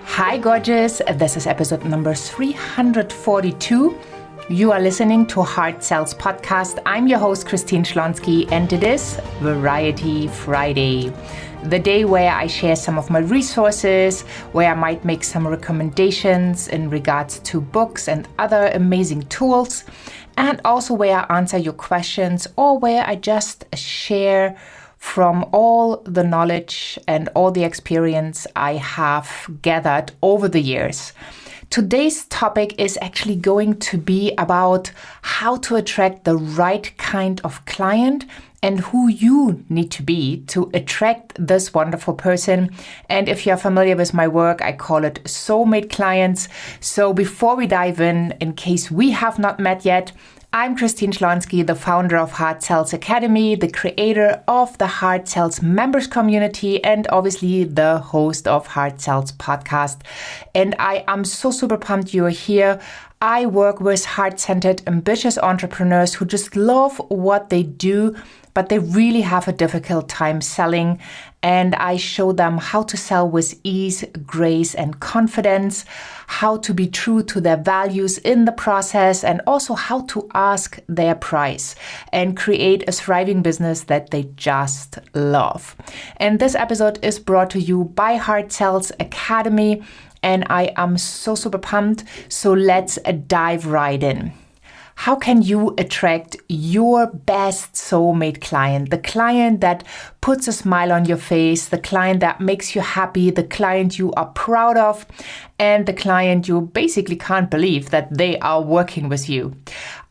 Hi, gorgeous. This is episode number 342. You are listening to HeartSells podcast. I'm your host, Christine Schlonski, and it is Variety Friday, the day where I share some of my resources, where I might make some recommendations in regards to books and other amazing tools, and also where I answer your questions or where I just share from all the knowledge and all the experience I have gathered over the years. Today's topic is actually going to be about how to attract the right kind of client and who you need to be to attract this wonderful person. And if you're familiar with my work, I call it soulmate clients. So before we dive in case we have not met yet, I'm Christine Schlonski, the founder of HeartSells Academy, the creator of the HeartSells members community, and obviously the host of HeartSells podcast. And I am so super pumped you're here. I work with heart-centered, ambitious entrepreneurs who just love what they do, but they really have a difficult time selling. And I show them how to sell with ease, grace, and confidence, how to be true to their values in the process, and also how to ask their price and create a thriving business that they just love. And this episode is brought to you by HeartSells Academy, and I am so super pumped. So let's dive right in. How can you attract your best soulmate client, the client that puts a smile on your face, the client that makes you happy, the client you are proud of, and the client you basically can't believe that they are working with you?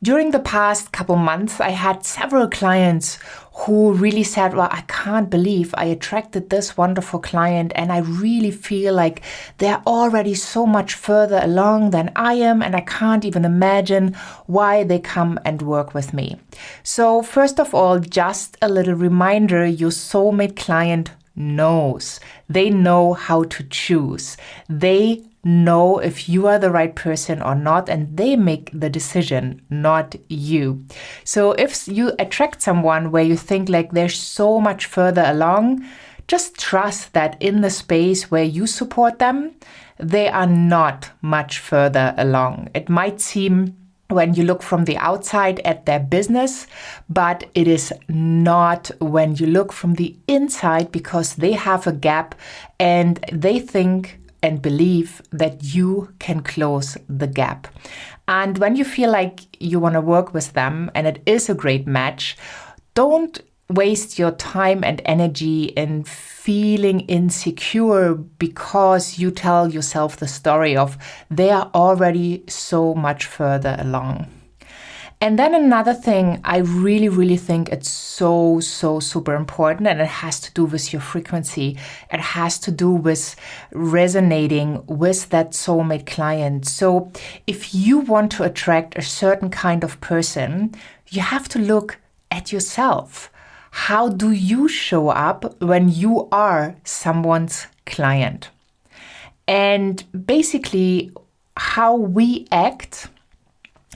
During the past couple months, I had several clients who really said, well, I can't believe I attracted this wonderful client, and I really feel like they're already so much further along than I am, and I can't even imagine why they come and work with me. So first of all, just a little reminder, your soulmate client knows. They know how to choose. They know if you are the right person or not, and they make the decision, not you. So if you attract someone where you think like they're so much further along, just trust that in the space where you support them, they are not much further along. It might seem when you look from the outside at their business, but it is not when you look from the inside, because they have a gap and they think and believe that you can close the gap. And when you feel like you want to work with them and it is a great match, don't waste your time and energy in feeling insecure because you tell yourself the story of they are already so much further along. And then another thing, I really think it's so super important, and it has to do with your frequency. It has to do with resonating with that soulmate client. So if you want to attract a certain kind of person, you have to look at yourself. How do you show up when you are someone's client? And basically, how we act,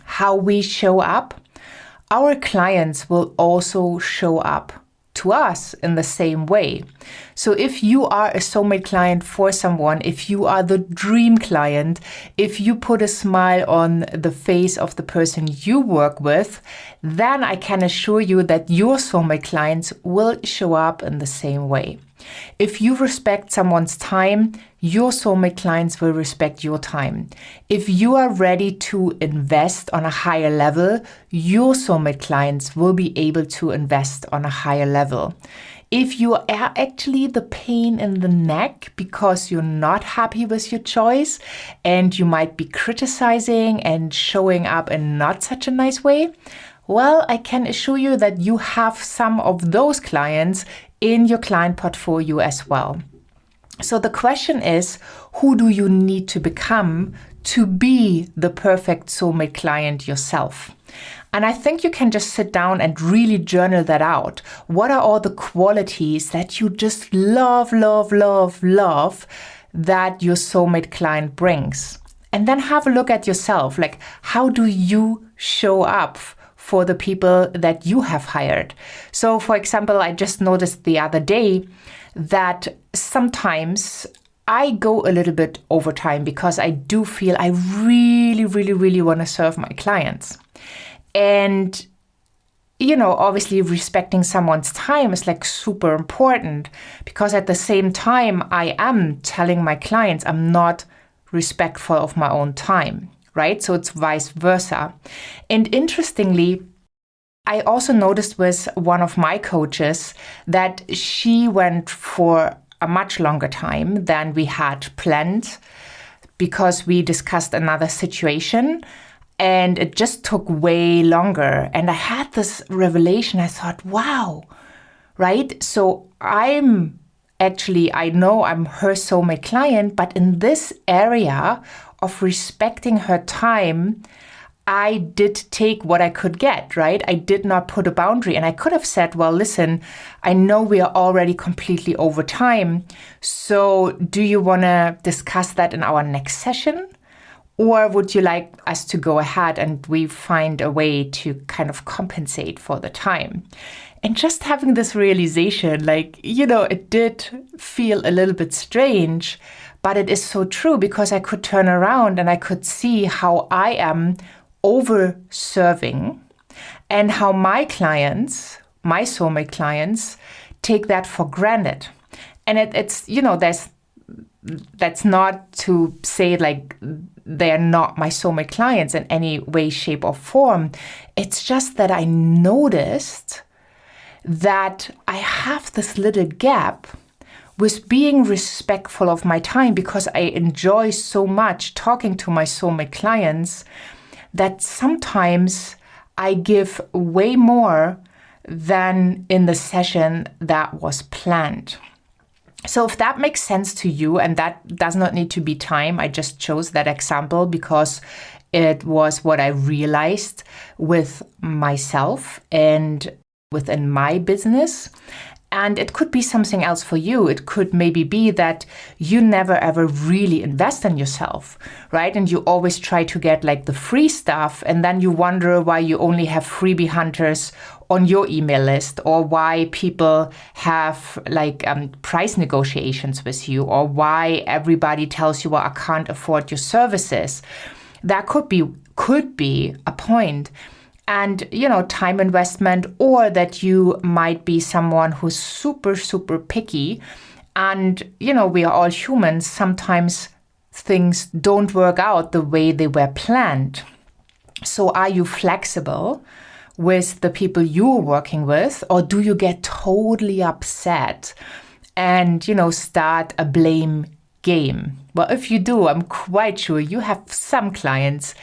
how we show up, our clients will also show up to us in the same way. So if you are a soulmate client for someone, if you are the dream client, if you put a smile on the face of the person you work with, then I can assure you that your soulmate clients will show up in the same way. If you respect someone's time, your soulmate clients will respect your time. If you are ready to invest on a higher level, your soulmate clients will be able to invest on a higher level. If you are actually the pain in the neck because you're not happy with your choice and you might be criticizing and showing up in not such a nice way, well, I can assure you that you have some of those clients in your client portfolio as well. So the question is, who do you need to become to be the perfect soulmate client yourself? And I think you can just sit down and really journal that out. What are all the qualities that you just love that your soulmate client brings? And then have a look at yourself. Like, how do you show up for the people that you have hired. So for example, I just noticed the other day that sometimes I go a little bit overtime because I do feel I really want to serve my clients. And, obviously respecting someone's time is like super important, because at the same time, I am telling my clients I'm not respectful of my own time, right? So it's vice versa. And interestingly, I also noticed with one of my coaches that she went for a much longer time than we had planned, because we discussed another situation and it just took way longer. And I had this revelation. I thought, wow, right? So I know I'm her soulmate client, but in this area of respecting her time, I did take what I could get, right? I did not put a boundary. And I could have said, well, listen, I know we are already completely over time. So do you want to discuss that in our next session? Or would you like us to go ahead and we find a way to kind of compensate for the time? And just having this realization, it did feel a little bit strange, but it is so true, because I could turn around and I could see how I am over serving and how my clients, my soulmate clients, take that for granted. And that's not to say like they're not my soulmate clients in any way, shape, or form. It's just that I noticed that I have this little gap with being respectful of my time, because I enjoy so much talking to my soulmate clients that sometimes I give way more than in the session that was planned. So if that makes sense to you, and that does not need to be time, I just chose that example because it was what I realized with myself and within my business. And it could be something else for you. It could maybe be that you never ever really invest in yourself, right? And you always try to get like the free stuff, and then you wonder why you only have freebie hunters on your email list, or why people have price negotiations with you, or why everybody tells you, well, I can't afford your services. That could be a point. And, time investment, or that you might be someone who's super, super picky. And, we are all humans. Sometimes things don't work out the way they were planned. So are you flexible with the people you're working with, or do you get totally upset and, start a blame game? Well, if you do, I'm quite sure you have some clients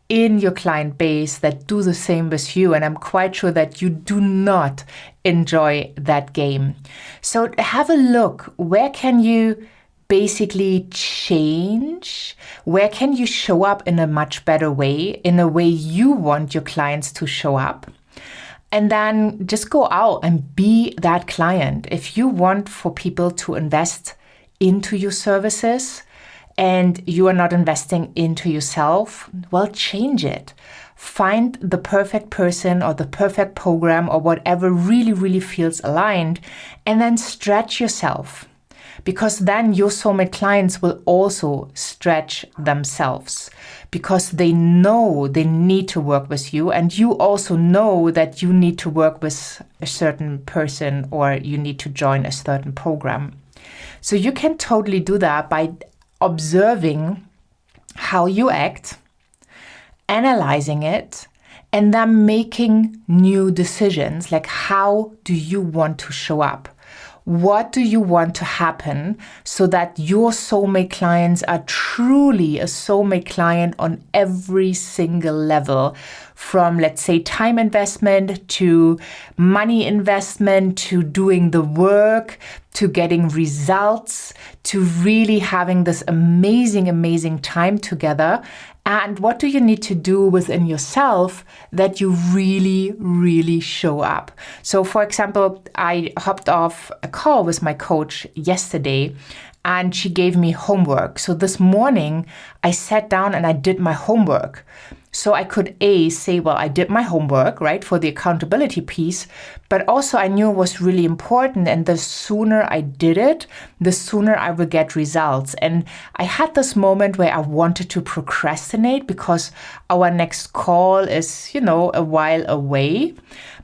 in your client base that do the same with you. And I'm quite sure that you do not enjoy that game. So have a look. Where can you basically change? Where can you show up in a much better way, in a way you want your clients to show up? And then just go out and be that client. If you want for people to invest into your services, and you are not investing into yourself, well, change it. Find the perfect person or the perfect program or whatever really, really feels aligned, and then stretch yourself. Because then your soulmate clients will also stretch themselves, because they know they need to work with you, and you also know that you need to work with a certain person or you need to join a certain program. So you can totally do that by observing how you act, analyzing it, and then making new decisions. Like, how do you want to show up? What do you want to happen so that your soulmate clients are truly a soulmate client on every single level, from, let's say, time investment to money investment, to doing the work, to getting results, to really having this amazing, amazing time together? And what do you need to do within yourself that you really, really show up? So, for example, I hopped off a call with my coach yesterday, and she gave me homework. So this morning I sat down and I did my homework. So I could say, well, I did my homework, right, for the accountability piece, but also I knew it was really important. And the sooner I did it, the sooner I will get results. And I had this moment where I wanted to procrastinate because our next call is, a while away.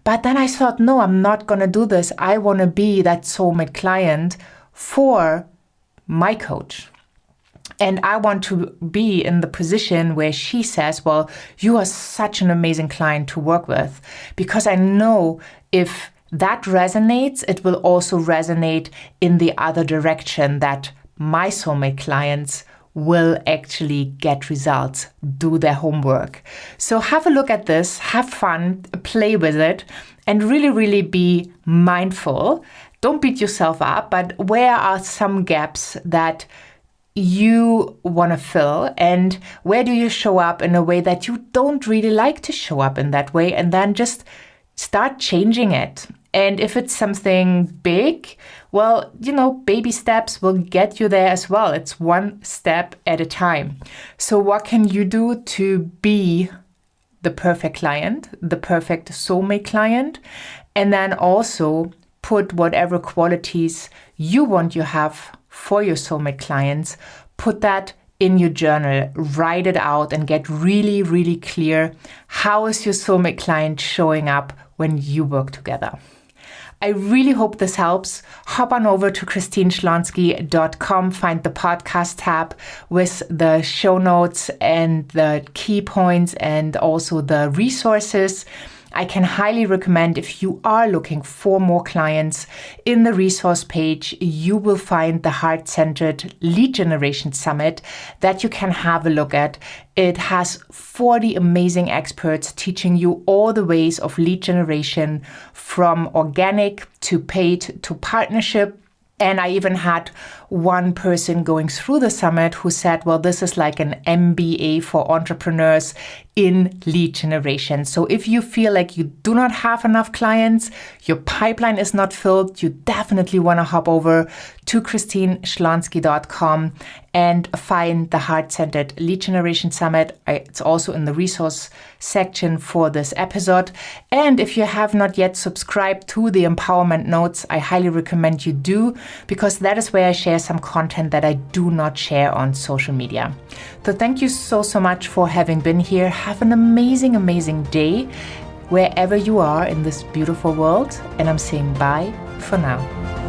But then I thought, no, I'm not going to do this. I want to be that soulmate client for my coach. And I want to be in the position where she says, well, you are such an amazing client to work with, because I know if that resonates, it will also resonate in the other direction, that my soulmate clients will actually get results, do their homework. So have a look at this, have fun, play with it, and really, really be mindful. Don't beat yourself up, but where are some gaps that you want to fill, and where do you show up in a way that you don't really like to show up in that way, and then just start changing it. And if it's something big, well, baby steps will get you there as well. It's one step at a time. So what can you do to be the perfect client, the perfect soulmate client, and then also put whatever qualities you want you have for your soulmate clients, put that in your journal, write it out, and get really, really clear. How is your soulmate client showing up when you work together? I really hope this helps. Hop on over to christineschlonski.com, find the podcast tab with the show notes and the key points and also the resources. I can highly recommend, if you are looking for more clients, in the resource page, you will find the Heart-Centered Lead Generation Summit that you can have a look at. It has 40 amazing experts teaching you all the ways of lead generation, from organic to paid to partnership. And I even had one person going through the summit who said, well, this is like an MBA for entrepreneurs in lead generation. So if you feel like you do not have enough clients, your pipeline is not filled, you definitely want to hop over to christineschlonski.com and find the Heart-Centered Lead Generation Summit. It's also in the resource section for this episode. And if you have not yet subscribed to the Empowerment Notes, I highly recommend you do, because that is where I share some content that I do not share on social media. So thank you so much for having been here. Have an amazing, amazing day wherever you are in this beautiful world. And I'm saying bye for now.